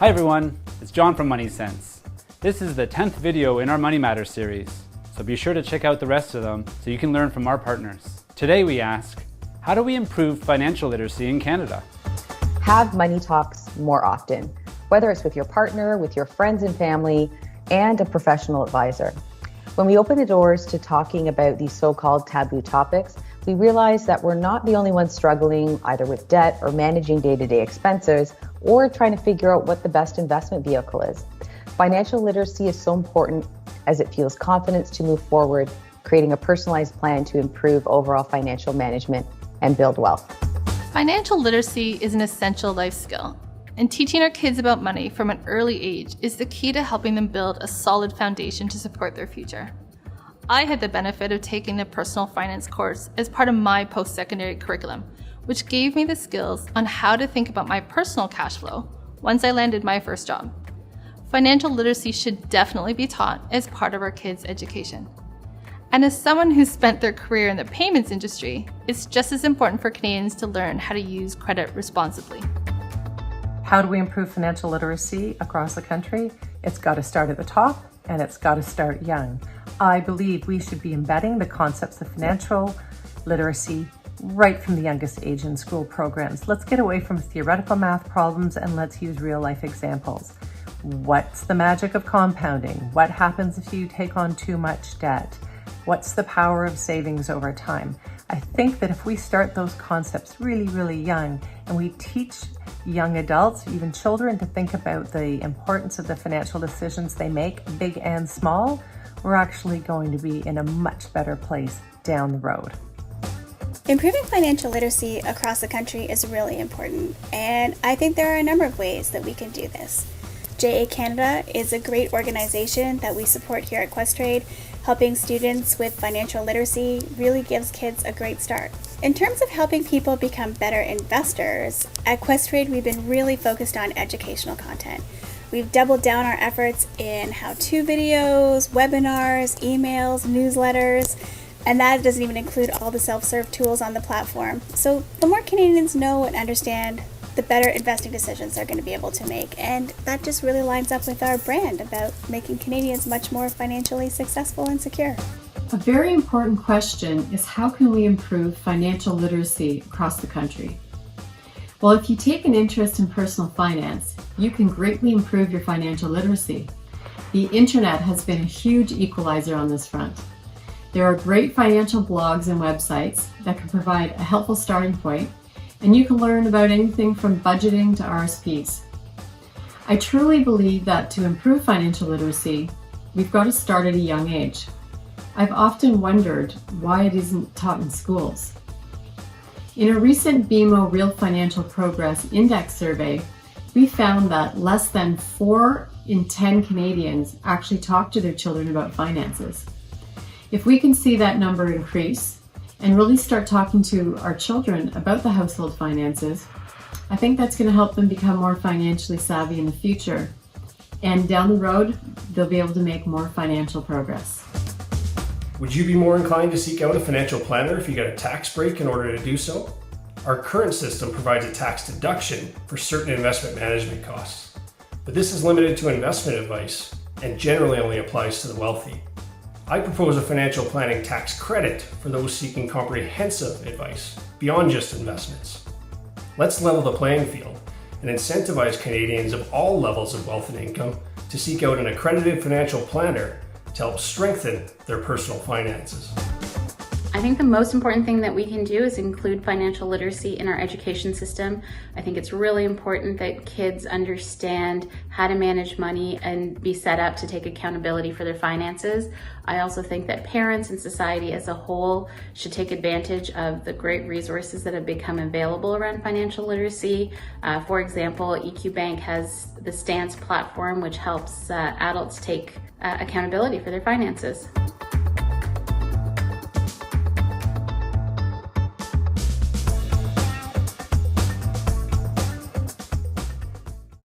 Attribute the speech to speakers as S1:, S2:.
S1: Hi everyone, it's John from MoneySense. This is the 10th video in our Money Matters series, so be sure to check out the rest of them so you can learn from our partners. Today we ask, how do we improve financial literacy in Canada?
S2: Have money talks more often, whether it's with your partner, with your friends and family, and a professional advisor. When we open the doors to talking about these so-called taboo topics, we realize that we're not the only ones struggling either with debt or managing day-to-day expenses or trying to figure out what the best investment vehicle is. Financial literacy is so important as it fuels confidence to move forward, creating a personalized plan to improve overall financial management and build wealth.
S3: Financial literacy is an essential life skill, and teaching our kids about money from an early age is the key to helping them build a solid foundation to support their future. I had the benefit of taking a personal finance course as part of my post-secondary curriculum, which gave me the skills on how to think about my personal cash flow once I landed my first job. Financial literacy should definitely be taught as part of our kids' education. And as someone who's spent their career in the payments industry, it's just as important for Canadians to learn how to use credit responsibly.
S4: How do we improve financial literacy across the country? It's got to start at the top, and it's got to start young. I believe we should be embedding the concepts of financial literacy right from the youngest age in school programs. Let's get away from theoretical math problems and let's use real life examples. What's the magic of compounding? What happens if you take on too much debt? What's the power of savings over time? I think that if we start those concepts really, really young and we teach young adults, even children, to think about the importance of the financial decisions they make, big and small, we're actually going to be in a much better place down the road.
S5: Improving financial literacy across the country is really important, and I think there are a number of ways that we can do this. JA Canada is a great organization that we support here at Questrade. Helping students with financial literacy really gives kids a great start. In terms of helping people become better investors, at Questrade we've been really focused on educational content. We've doubled down our efforts in how-to videos, webinars, emails, newsletters, and that doesn't even include all the self-serve tools on the platform. So the more Canadians know and understand, the better investing decisions they're going to be able to make. And that just really lines up with our brand about making Canadians much more financially successful and secure.
S6: A very important question is, how can we improve financial literacy across the country? Well, if you take an interest in personal finance, you can greatly improve your financial literacy. The internet has been a huge equalizer on this front. There are great financial blogs and websites that can provide a helpful starting point, and you can learn about anything from budgeting to RSPs. I truly believe that to improve financial literacy, we've got to start at a young age. I've often wondered why it isn't taught in schools. In a recent BMO Real Financial Progress Index survey, we found that less than 4 in 10 Canadians actually talk to their children about finances. If we can see that number increase and really start talking to our children about the household finances, I think that's going to help them become more financially savvy in the future. And down the road, they'll be able to make more financial progress.
S7: Would you be more inclined to seek out a financial planner if you get a tax break in order to do so? Our current system provides a tax deduction for certain investment management costs, but this is limited to investment advice and generally only applies to the wealthy. I propose a financial planning tax credit for those seeking comprehensive advice beyond just investments. Let's level the playing field and incentivize Canadians of all levels of wealth and income to seek out an accredited financial planner to help strengthen their personal finances.
S8: I think the most important thing that we can do is include financial literacy in our education system. I think it's really important that kids understand how to manage money and be set up to take accountability for their finances. I also think that parents and society as a whole should take advantage of the great resources that have become available around financial literacy. For example, EQ Bank has the Stance platform, which helps adults take accountability for their finances.